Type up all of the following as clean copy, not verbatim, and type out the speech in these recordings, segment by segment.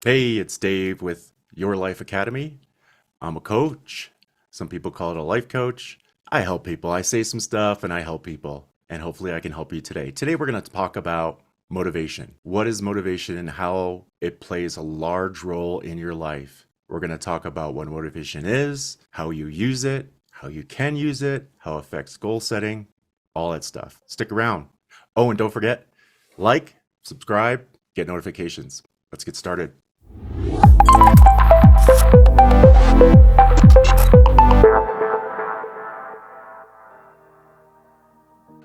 Hey, it's Dave with Your Life Academy. I'm a coach. Some people call it a life coach. I help people. I say some stuff and I help people. And hopefully I can help you today. Today we're going to talk about motivation. What is motivation and how it plays a large role in your life? We're going to talk about what motivation is, how you use it, how you can use it, how it affects goal setting, all that stuff. Stick around. Oh, and don't forget, like, subscribe, get notifications. Let's get started.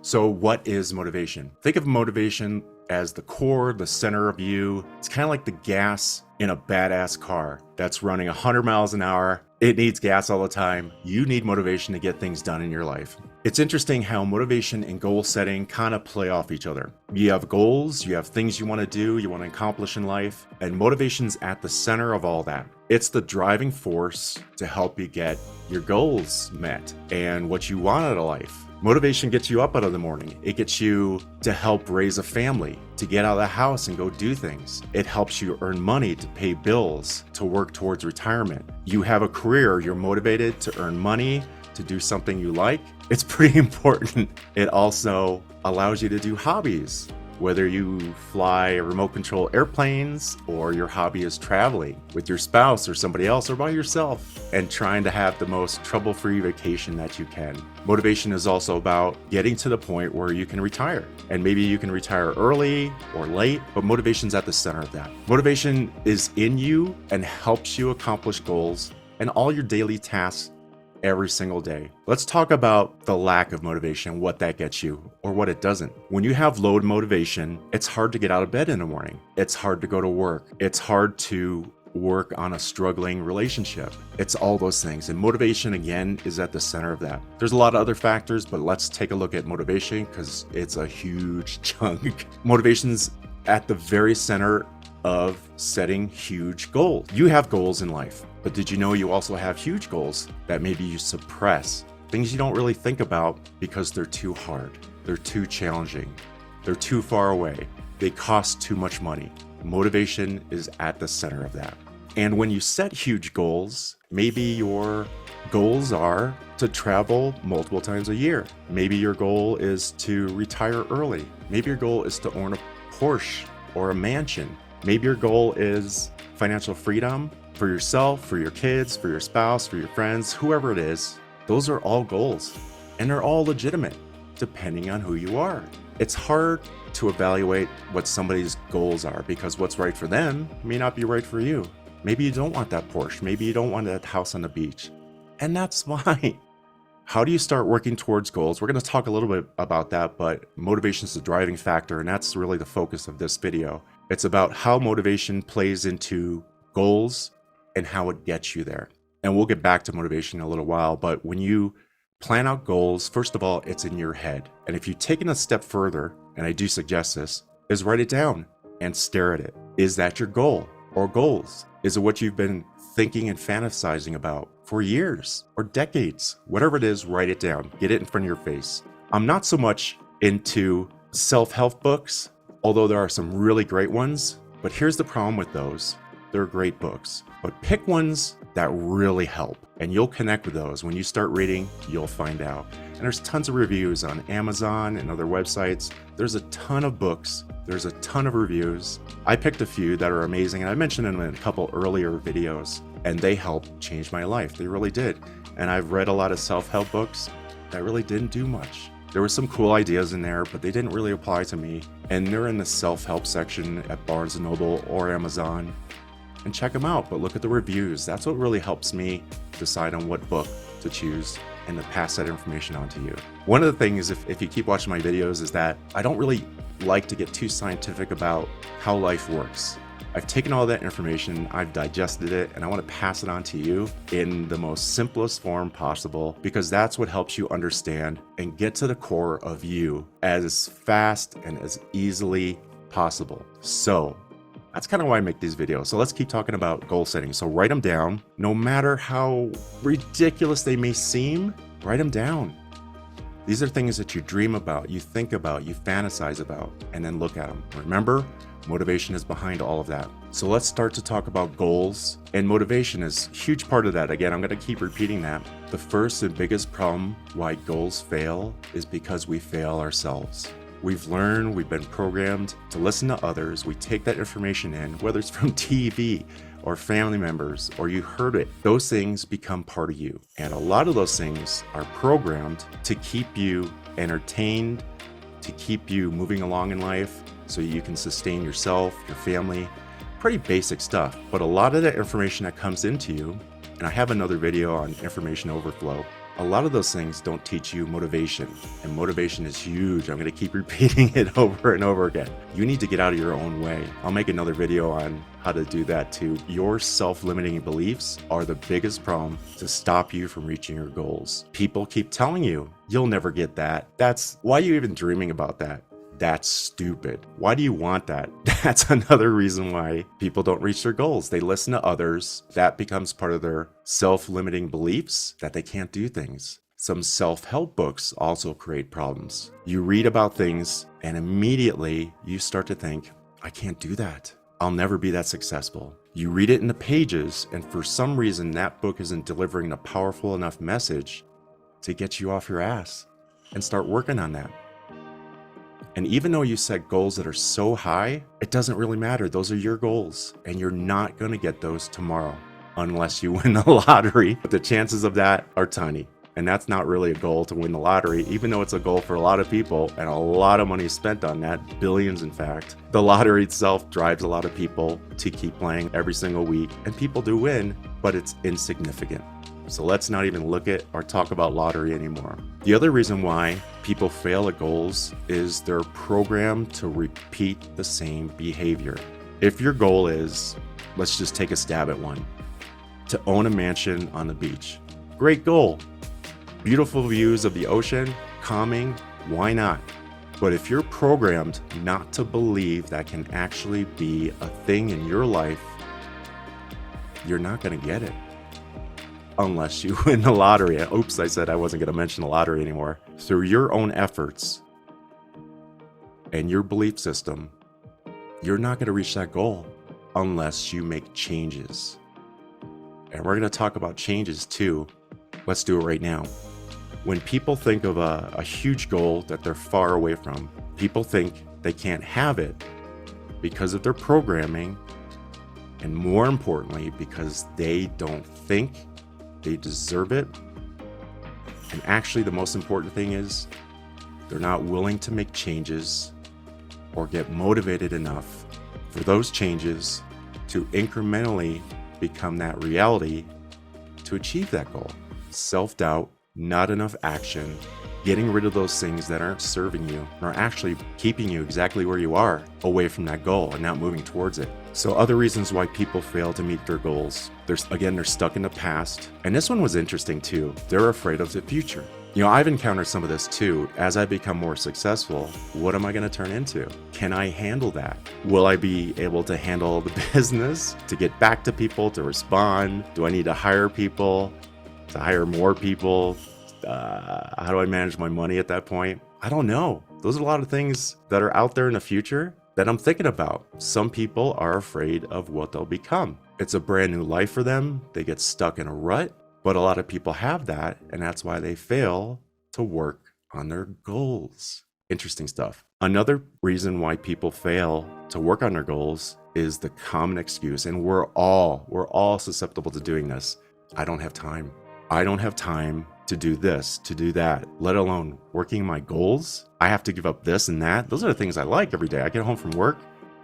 So what is motivation? Think of motivation as the core, the center of you. It's kind of like the gas in a badass car that's running 100 miles an hour. It needs gas all the time. You need motivation to get things done in your life. It's interesting how motivation and goal setting kind of play off each other. You have goals, you have things you want to do, you want to accomplish in life, and motivation's at the center of all that. It's the driving force to help you get your goals met and what you want out of life. Motivation gets you up out of the morning. It gets you to help raise a family, to get out of the house and go do things. It helps you earn money to pay bills, to work towards retirement. You have a career, you're motivated to earn money, to do something you like. It's pretty important. It also allows you to do hobbies, whether you fly remote control airplanes or your hobby is traveling with your spouse or somebody else or by yourself and trying to have the most trouble-free vacation that you can. Motivation is also about getting to the point where you can retire. And maybe you can retire early or late, but motivation's at the center of that. Motivation is in you and helps you accomplish goals and all your daily tasks every single day. Let's talk about the lack of motivation, what that gets you or what it doesn't. When you have low motivation, it's hard to get out of bed in the morning. It's hard to go to work. It's hard to work on a struggling relationship. It's all those things. And motivation, again, is at the center of that. There's a lot of other factors, but let's take a look at motivation because it's a huge chunk. Motivation's at the very center of setting huge goals. You have goals in life, but did you know you also have huge goals that maybe you suppress? Things you don't really think about because they're too hard, they're too challenging, they're too far away, they cost too much money. Motivation is at the center of that. And when you set huge goals, maybe your goals are to travel multiple times a year. Maybe your goal is to retire early. Maybe your goal is to own a Porsche or a mansion. Maybe your goal is financial freedom for yourself, for your kids, for your spouse, for your friends, whoever it is. Those are all goals, and they're all legitimate, depending on who you are. It's hard to evaluate what somebody's goals are because what's right for them may not be right for you. Maybe you don't want that Porsche. Maybe you don't want that house on the beach, and that's fine. How do you start working towards goals? We're going to talk a little bit about that, but motivation is the driving factor, and that's really the focus of this video. It's about how motivation plays into goals and how it gets you there. And we'll get back to motivation in a little while, but when you plan out goals, first of all, it's in your head. And if you take it a step further, and I do suggest this, is write it down and stare at it. Is that your goal or goals? Is it what you've been thinking and fantasizing about for years or decades? Whatever it is, write it down. Get it in front of your face. I'm not so much into self-help books, although there are some really great ones, but here's the problem with those. They're great books, but pick ones that really help, and you'll connect with those. When you start reading, you'll find out. And there's tons of reviews on Amazon and other websites. There's a ton of books. There's a ton of reviews. I picked a few that are amazing, and I mentioned them in a couple earlier videos, and they helped change my life. They really did. And I've read a lot of self-help books that really didn't do much. There were some cool ideas in there, but they didn't really apply to me. And they're in the self-help section at Barnes & Noble or Amazon. And check them out, but look at the reviews. That's what really helps me decide on what book to choose and to pass that information on to you. One of the things, if you keep watching my videos, is that I don't really like to get too scientific about how life works. I've taken all that information, I've digested it, and I want to pass it on to you in the most simplest form possible, because that's what helps you understand and get to the core of you as fast and as easily possible. So that's kind of why I make these videos. So let's keep talking about goal setting. So write them down. No matter how ridiculous they may seem, write them down. These are things that you dream about, you think about, you fantasize about, and then look at them. Remember, motivation is behind all of that. So let's start to talk about goals, and motivation is a huge part of that. Again, I'm going to keep repeating that. The first and biggest problem why goals fail is because we fail ourselves. We've learned, we've been programmed to listen to others. We take that information in, whether it's from TV or family members, or you heard it. Those things become part of you. And a lot of those things are programmed to keep you entertained, to keep you moving along in life so you can sustain yourself, your family. Pretty basic stuff, but a lot of the information that comes into you, and I have another video on information overflow, a lot of those things don't teach you motivation, and motivation is huge. I'm going to keep repeating it over and over again. You need to get out of your own way. I'll make another video on how to do that too. Your self-limiting beliefs are the biggest problem to stop you from reaching your goals. People keep telling you, you'll never get that. Why are you even dreaming about that? That's stupid. Why do you want that? That's another reason why people don't reach their goals. They listen to others. That becomes part of their self-limiting beliefs that they can't do things. Some self-help books also create problems. You read about things and immediately you start to think, I can't do that. I'll never be that successful. You read it in the pages, and for some reason that book isn't delivering a powerful enough message to get you off your ass and start working on that. And even though you set goals that are so high, it doesn't really matter. Those are your goals, and you're not going to get those tomorrow unless you win the lottery. But the chances of that are tiny. And that's not really a goal, to win the lottery, even though it's a goal for a lot of people and a lot of money spent on that, billions in fact. The lottery itself drives a lot of people to keep playing every single week, and people do win, but it's insignificant. So let's not even look at or talk about lottery anymore. The other reason why people fail at goals is they're programmed to repeat the same behavior. If your goal is, let's just take a stab at one, to own a mansion on the beach. Great goal. Beautiful views of the ocean, calming, why not? But if you're programmed not to believe that can actually be a thing in your life, you're not going to get it. Unless you win the lottery. Oops, I said I wasn't going to mention the lottery anymore. Through your own efforts and your belief system, you're not going to reach that goal unless you make changes. And we're going to talk about changes too. Let's do it right now. When people think of a huge goal that they're far away from, people think they can't have it because of their programming, and more importantly, because they don't think they deserve it. And actually, the most important thing is they're not willing to make changes or get motivated enough for those changes to incrementally become that reality to achieve that goal. Self-doubt, not enough action, getting rid of those things that aren't serving you or actually keeping you exactly where you are, away from that goal and not moving towards it. So other reasons why people fail to meet their goals. They're stuck in the past. And this one was interesting too. They're afraid of the future. You know, I've encountered some of this too. As I become more successful, what am I going to turn into? Can I handle that? Will I be able to handle the business, to get back to people, to respond? Do I need to hire people, to hire more people? How do I manage my money at that point? I don't know. Those are a lot of things that are out there in the future that I'm thinking about. Some people are afraid of what they'll become. It's a brand new life for them. They get stuck in a rut, but a lot of people have that, and that's why they fail to work on their goals. Interesting stuff. Another reason why people fail to work on their goals is the common excuse, and we're all susceptible to doing this. I don't have time. I don't have time to do this, to do that, let alone working my goals. I have to give up this and that. Those are the things I like every day. I get home from work,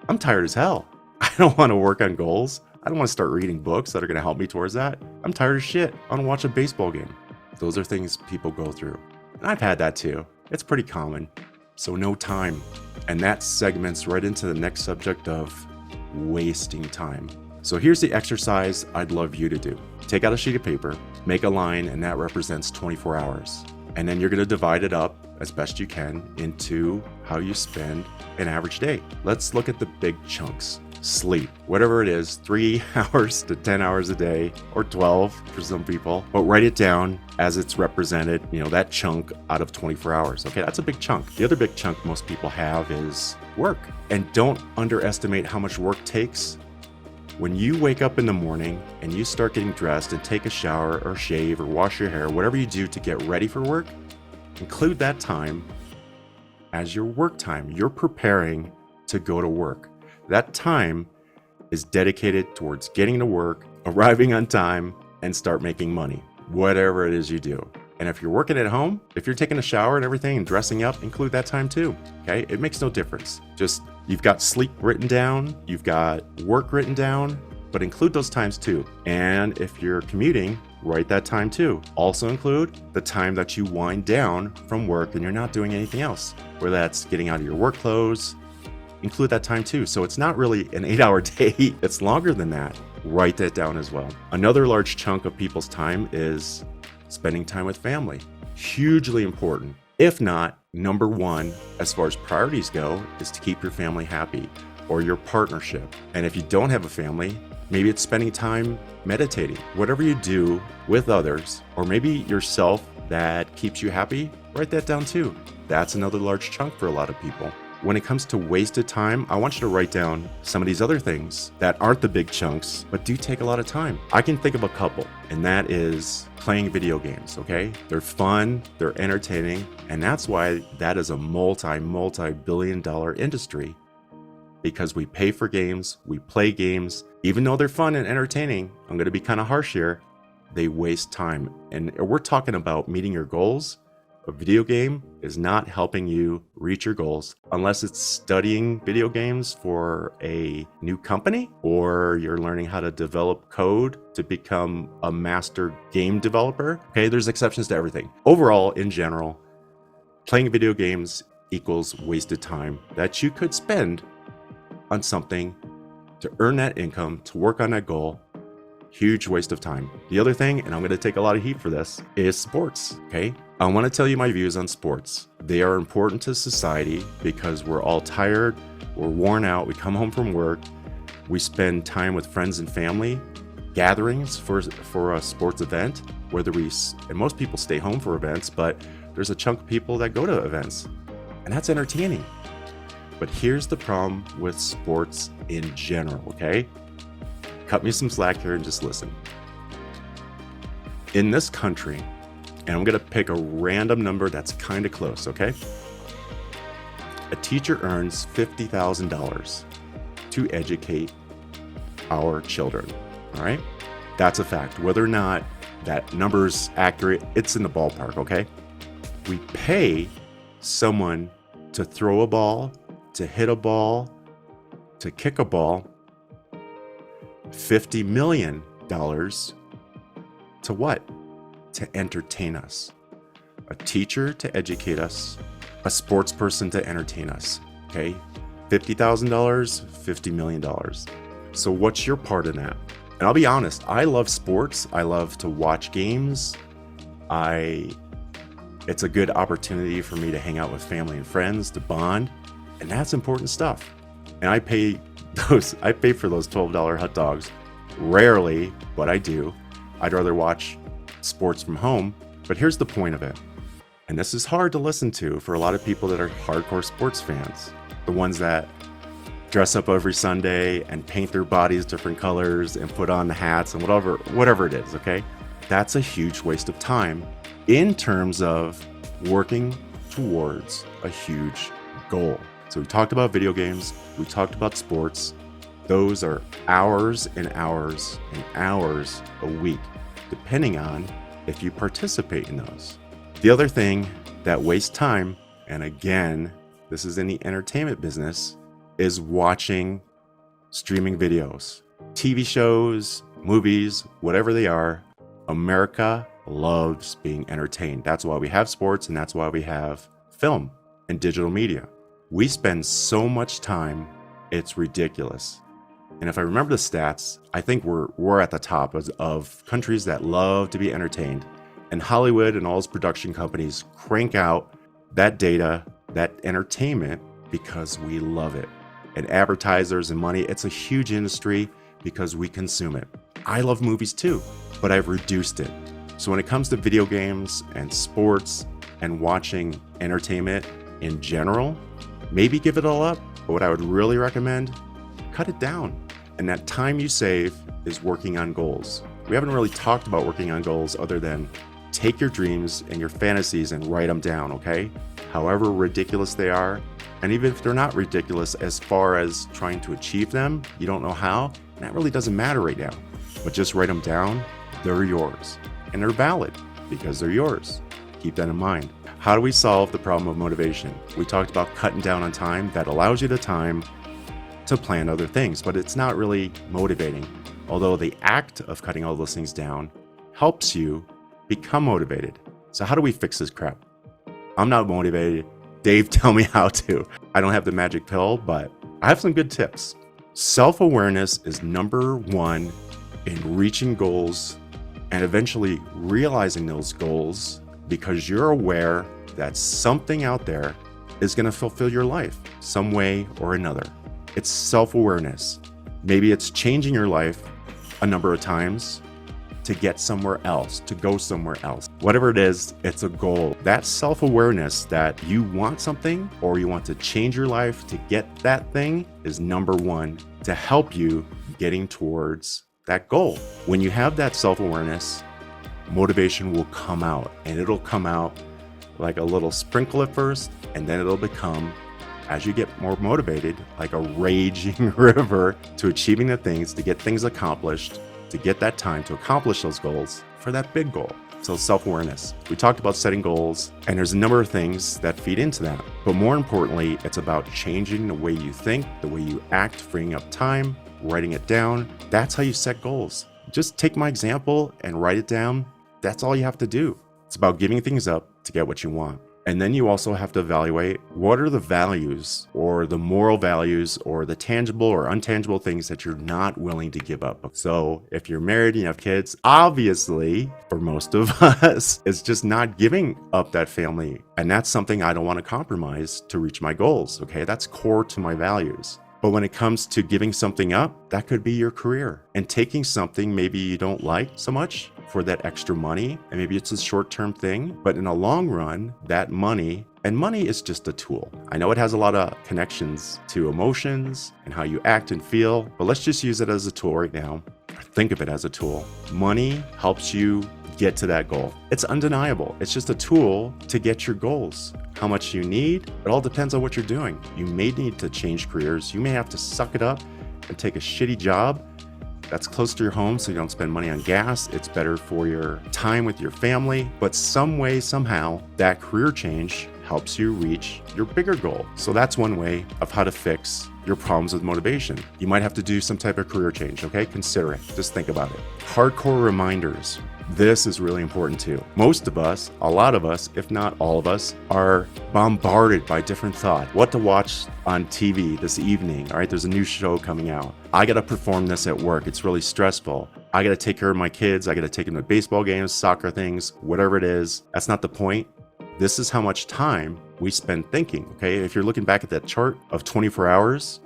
I'm tired as hell. I don't want to work on goals. I don't want to start reading books that are going to help me towards that. I'm tired as shit. I want to watch a baseball game. Those are things people go through. And I've had that too. It's pretty common. So no time. And that segments right into the next subject of wasting time. So here's the exercise I'd love you to do. Take out a sheet of paper, make a line, and that represents 24 hours. And then you're going to divide it up as best you can into how you spend an average day. Let's look at the big chunks. Sleep, whatever it is, 3 hours to 10 hours a day, or 12 for some people, but write it down as it's represented, that chunk out of 24 hours. Okay, that's a big chunk. The other big chunk most people have is work. And don't underestimate how much work takes When you wake up in the morning and you start getting dressed and take a shower or shave or wash your hair, whatever you do to get ready for work, include that time as your work time. You're preparing to go to work. That time is dedicated towards getting to work, arriving on time, and start making money, whatever it is you do. And if you're working at home, if you're taking a shower and everything and dressing up, include that time too, okay? It makes no difference. Just, you've got sleep written down, you've got work written down, but include those times too. And if you're commuting, write that time too. Also include the time that you wind down from work and you're not doing anything else, whether that's getting out of your work clothes, include that time too. So it's not really an 8-hour day, it's longer than that. Write that down as well. Another large chunk of people's time is spending time with family. Hugely important. If not, number one, as far as priorities go, is to keep your family happy or your partnership. And if you don't have a family, maybe it's spending time meditating. Whatever you do with others, or maybe yourself that keeps you happy, write that down too. That's another large chunk for a lot of people. When it comes to wasted time, I want you to write down some of these other things that aren't the big chunks, but do take a lot of time. I can think of a couple, and that is playing video games, okay? They're fun, they're entertaining, and that's why that is a multi-billion dollar industry, because we pay for games, we play games. Even though they're fun and entertaining, I'm gonna be kind of harsh here, they waste time. And we're talking about meeting your goals. A video game is not helping you reach your goals unless it's studying video games for a new company, or you're learning how to develop code to become a master game developer. Okay, there's exceptions to everything. Overall, in general, playing video games equals wasted time that you could spend on something to earn that income, to work on that goal. Huge waste of time. The other thing, and I'm going to take a lot of heat for this, is sports, okay? I want to tell you my views on sports. They are important to society because we're all tired, we're worn out, we come home from work, we spend time with friends and family, gatherings for a sports event, and most people stay home for events, but there's a chunk of people that go to events, and that's entertaining. But here's the problem with sports in general, okay? Cut me some slack here and just listen. In this country, and I'm gonna pick a random number that's kind of close, okay? A teacher earns $50,000 to educate our children, all right? That's a fact. Whether or not that number's accurate, it's in the ballpark, okay? We pay someone to throw a ball, to hit a ball, to kick a ball, $50 million to what? To entertain us. A teacher to educate us, a sports person to entertain us, okay? $50,000, $50 million. So what's your part in that? And I'll be honest, I love sports. I love to watch games. It's a good opportunity for me to hang out with family and friends, to bond, and that's important stuff. And I pay for those $12 hot dogs. Rarely, but I do. I'd rather watch sports from home, but here's the point of it. And this is hard to listen to for a lot of people that are hardcore sports fans. The ones that dress up every Sunday and paint their bodies different colors and put on the hats and whatever it is, okay? That's a huge waste of time in terms of working towards a huge goal. So we talked about video games, we talked about sports. Those are hours and hours and hours a week, depending on if you participate in those. The other thing that wastes time, and again, this is in the entertainment business, is watching streaming videos, TV shows, movies, whatever they are. America loves being entertained. That's why we have sports, and that's why we have film and digital media. We spend so much time, it's ridiculous. And if I remember the stats, I think we're at the top of countries that love to be entertained. And Hollywood and all its production companies crank out that data, that entertainment, because we love it. And advertisers and money, it's a huge industry because we consume it. I love movies too, but I've reduced it. So when it comes to video games and sports and watching entertainment in general, maybe give it all up. But what I would really recommend, cut it down. And that time you save is working on goals. We haven't really talked about working on goals other than take your dreams and your fantasies and write them down, okay? However ridiculous they are, and even if they're not ridiculous as far as trying to achieve them, you don't know how, that really doesn't matter right now. But just write them down, they're yours. And they're valid because they're yours. Keep that in mind. How do we solve the problem of motivation? We talked about cutting down on time. That allows you the time to plan other things, but it's not really motivating. Although the act of cutting all those things down helps you become motivated. So how do we fix this crap? I'm not motivated. Dave, tell me how to. I don't have the magic pill, but I have some good tips. Self-awareness is number one in reaching goals and eventually realizing those goals because you're aware that something out there is going to fulfill your life some way or another. It's self-awareness. Maybe it's changing your life a number of times to get somewhere else, to go somewhere else. Whatever it is, it's a goal. That self-awareness that you want something or you want to change your life to get that thing is number one to help you getting towards that goal. When you have that self-awareness, motivation will come out, and it'll come out like a little sprinkle at first, and then it'll become, as you get more motivated, like a raging river to achieving the things, to get things accomplished, to get that time to accomplish those goals for that big goal. So self-awareness. We talked about setting goals, and there's a number of things that feed into that. But more importantly, it's about changing the way you think, the way you act, freeing up time, writing it down. That's how you set goals. Just take my example and write it down. That's all you have to do. It's about giving things up to get what you want. And then you also have to evaluate what are the values or the moral values or the tangible or untangible things that you're not willing to give up. So if you're married and you have kids, obviously, for most of us, it's just not giving up that family. And that's something I don't want to compromise to reach my goals. Okay, that's core to my values. But when it comes to giving something up, that could be your career. And taking something maybe you don't like so much for that extra money, and maybe it's a short-term thing, but in the long run, that money is just a tool. I know it has a lot of connections to emotions and how you act and feel, but let's just use it as a tool right now. Think of it as a tool. Money helps you get to that goal. It's undeniable. It's just a tool to get your goals. How much you need, it all depends on what you're doing. You may need to change careers. You may have to suck it up and take a shitty job that's close to your home so you don't spend money on gas. It's better for your time with your family, but some way, somehow, that career change helps you reach your bigger goal. So that's one way of how to fix your problems with motivation. You might have to do some type of career change, okay? Consider it. Just think about it. Hardcore reminders. This is really important too. Most of us, a lot of us, if not all of us, are bombarded by different thought. What to watch on TV this evening, all right? There's a new show coming out. I gotta perform this at work. It's really stressful. I gotta take care of my kids. I gotta take them to baseball games, soccer things, whatever it is. That's not the point. This is how much time we spend thinking, okay? If you're looking back at that chart of 24 hours,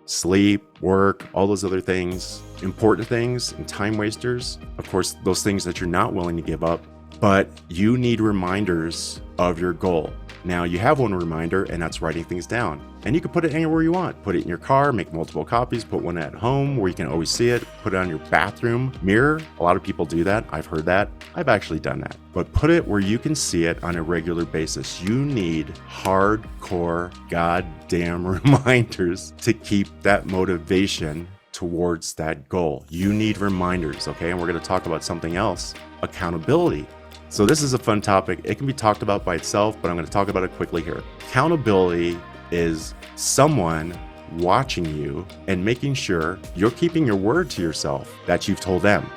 sleep, work, all those other things, important things and time wasters, of course, those things that you're not willing to give up, but you need reminders of your goal. Now you have one reminder, and that's writing things down. And you can put it anywhere you want. Put it in your car, make multiple copies, put one at home where you can always see it, put it on your bathroom mirror. A lot of people do that. I've heard that. I've actually done that. But put it where you can see it on a regular basis. You need hardcore goddamn reminders to keep that motivation towards that goal. You need reminders, okay? And we're going to talk about something else, accountability. So this is a fun topic. It can be talked about by itself, but I'm going to talk about it quickly here. Accountability is someone watching you and making sure you're keeping your word to yourself that you've told them.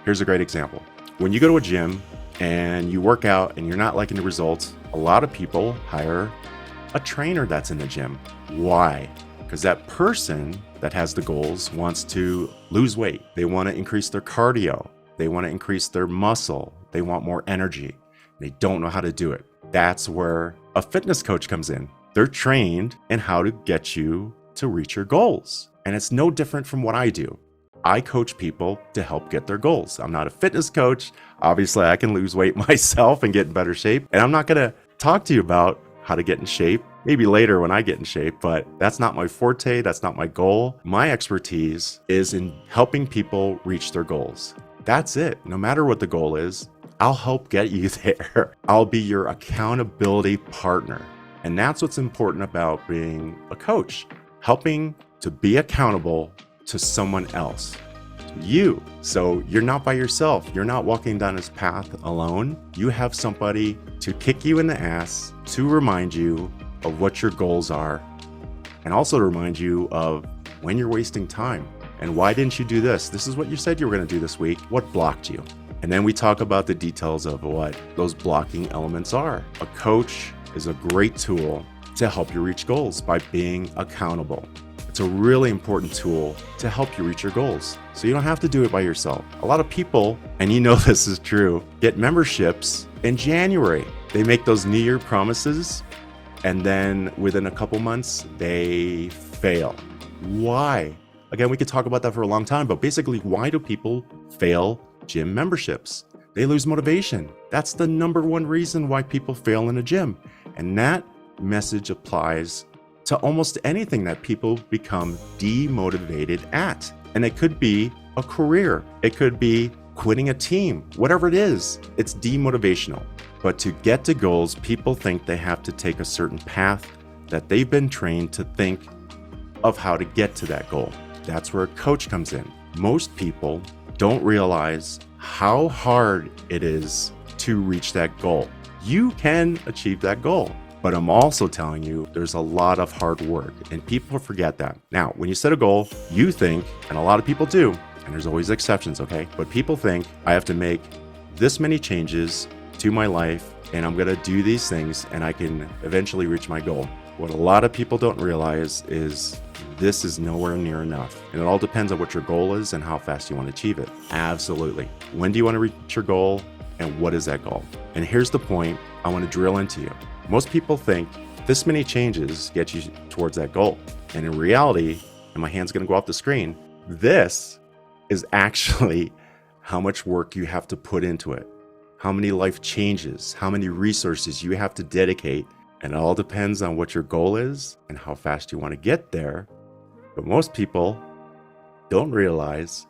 Here's a great example. When you go to a gym and you work out and you're not liking the results, a lot of people hire a trainer that's in the gym. Why? Because that person that has the goals wants to lose weight. They want to increase their cardio. They want to increase their muscle. They want more energy. They don't know how to do it. That's where a fitness coach comes in. They're trained in how to get you to reach your goals. And it's no different from what I do. I coach people to help get their goals. I'm not a fitness coach. Obviously, I can lose weight myself and get in better shape. And I'm not going to talk to you about how to get in shape maybe later when I get in shape, but that's not my forte. That's not my goal. My expertise is in helping people reach their goals. That's it. No matter what the goal is, I'll help get you there. I'll be your accountability partner. And that's what's important about being a coach, helping to be accountable to someone else, you. So you're not by yourself. You're not walking down this path alone. You have somebody to kick you in the ass, to remind you of what your goals are, and also to remind you of when you're wasting time. And why didn't you do this? This is what you said you were going to do this week. What blocked you? And then we talk about the details of what those blocking elements are. A coach is a great tool to help you reach goals by being accountable. It's a really important tool to help you reach your goals. So you don't have to do it by yourself. A lot of people, and you know this is true, get memberships in January. They make those New Year promises, and then within a couple months, they fail. Why? Again, we could talk about that for a long time, but basically, why do people fail gym memberships? They lose motivation. That's the number one reason why people fail in a gym. And that message applies to almost anything that people become demotivated at. And it could be a career. It could be quitting a team. Whatever it is, it's demotivational. But to get to goals, people think they have to take a certain path that they've been trained to think of how to get to that goal. That's where a coach comes in. Most people don't realize how hard it is to reach that goal. You can achieve that goal. But I'm also telling you, there's a lot of hard work, and people forget that. Now, when you set a goal, you think, and a lot of people do, and there's always exceptions, okay? But people think, I have to make this many changes to my life, and I'm gonna do these things, and I can eventually reach my goal. What a lot of people don't realize is this is nowhere near enough. And it all depends on what your goal is and how fast you want to achieve it. Absolutely. When do you want to reach your goal, and what is that goal? And here's the point I want to drill into you. Most people think this many changes get you towards that goal. And in reality, and my hand's going to go off the screen, this is actually how much work you have to put into it, how many life changes, how many resources you have to dedicate. And it all depends on what your goal is and how fast you want to get there. But most people don't realize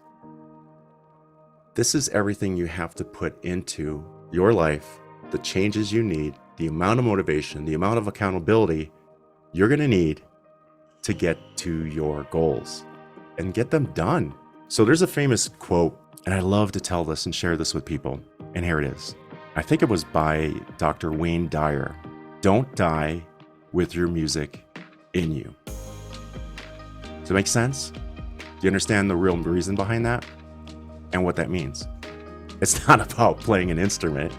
this is everything you have to put into your life, the changes you need, the amount of motivation, the amount of accountability you're going to need to get to your goals and get them done. So there's a famous quote, and I love to tell this and share this with people. And here it is. I think it was by Dr. Wayne Dyer. Don't die with your music in you. Does it make sense? Do you understand the real reason behind that and what that means? It's not about playing an instrument.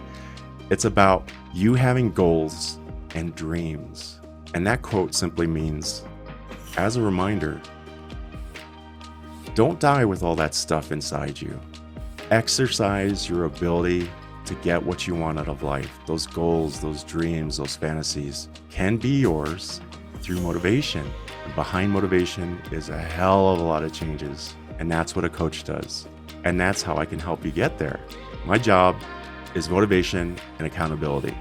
It's about you having goals and dreams. And that quote simply means, as a reminder, don't die with all that stuff inside you. Exercise your ability to get what you want out of life. Those goals, those dreams, those fantasies can be yours through motivation. And behind motivation is a hell of a lot of changes. And that's what a coach does. And that's how I can help you get there. My job is motivation and accountability.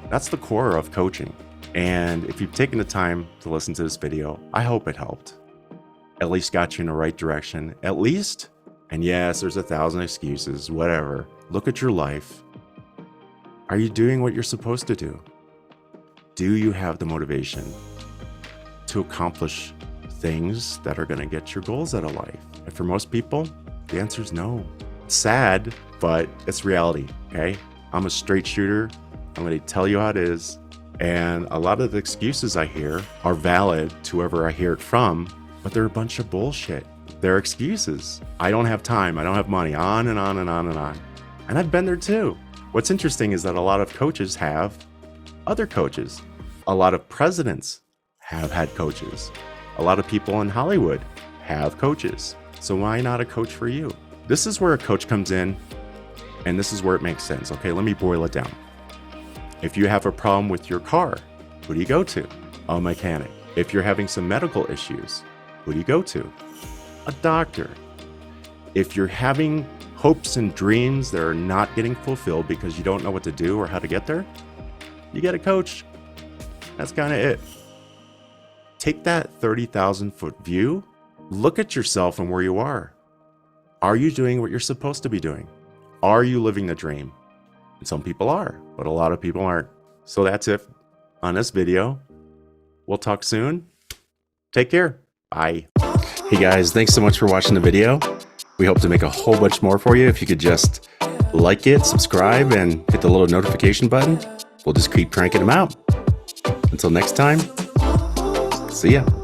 That's the core of coaching. And if you've taken the time to listen to this video, I hope it helped. At least got you in the right direction. At least, and yes, there's 1,000 excuses, whatever. Look at your life. Are you doing what you're supposed to do? Do you have the motivation to accomplish things that are going to get your goals out of life? And for most people, the answer is no. It's sad, but it's reality, okay? I'm a straight shooter. I'm going to tell you how it is. And a lot of the excuses I hear are valid to whoever I hear it from, but they're a bunch of bullshit. They're excuses. I don't have time. I don't have money. On and on and on and on. And I've been there too. What's interesting is that a lot of coaches have other coaches. A lot of presidents have had coaches. A lot of people in Hollywood have coaches. So why not a coach for you? This is where a coach comes in, and this is where it makes sense. Okay, let me boil it down. If you have a problem with your car, who do you go to? A mechanic. If you're having some medical issues, who do you go to? A doctor. If you're having hopes and dreams that are not getting fulfilled because you don't know what to do or how to get there, you get a coach. That's kind of it. take that 30,000 foot view, look at yourself and where you are. Are you doing what you're supposed to be doing? Are you living the dream? And some people are, but a lot of people aren't. So that's it on this video. We'll talk soon. Take care. Bye. Hey guys, thanks so much for watching the video. We hope to make a whole bunch more for you. If you could just like it, subscribe, and hit the little notification button, we'll just keep cranking them out. Until next time, see ya.